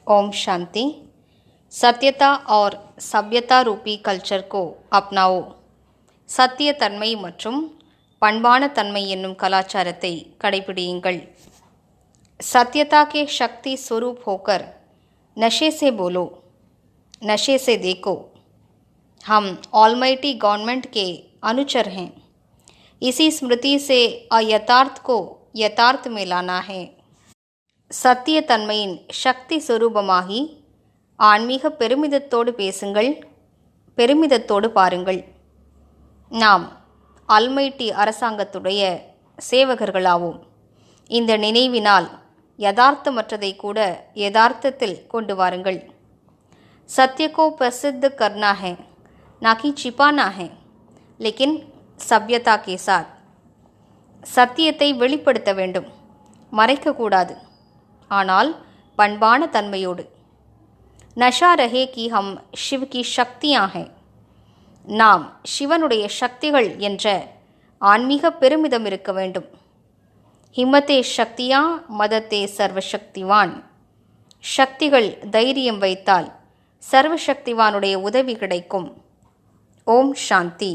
ओम शांति। सत्यता और सभ्यता रूपी कल्चर को अपनाओ. சத்திய தன்மை மற்றும் பண்பான தன்மை என்னும் கலாச்சாரத்தை கடைபிடியுங்கள். सत्यता के शक्ति स्वरूप होकर नशे से बोलो, नशे से देखो. हम ऑलमाइटी गवर्नमेंट के अनुचर हैं. इसी स्मृति से अयथार्थ को यथार्थ में लाना है. சத்திய தன்மையின் சக்தி சொரூபமாகி ஆன்மீக பெருமிதத்தோடு பேசுங்கள், பெருமிதத்தோடு பாருங்கள். நாம் அல்மைட்டி அரசாங்கத்துடைய சேவகர்களாவோம். இந்த நினைவினால் யதார்த்தமற்றதை கூட யதார்த்தத்தில் கொண்டு வாருங்கள். सत्य को प्रसिद्ध करना है, ना कि छिपाना है, लेकिन सभ्यता के साथ. சத்தியத்தை வெளிப்படுத்த வேண்டும், மறைக்கக்கூடாது, ஆனால் பண்பான தன்மையோடு. நஷா ரஹே கி ஹம் சிவ் கி சக்தியா ஹை. நாம் சிவனுடைய சக்திகள் என்ற ஆன்மீக பெருமிதம் இருக்க வேண்டும். ஹிம்மத்தே சக்தியா மதத்தே சர்வசக்திவான். சக்திகள் தைரியம் வைத்தால் சர்வசக்திவானுடைய உதவி கிடைக்கும். ஓம் சாந்தி.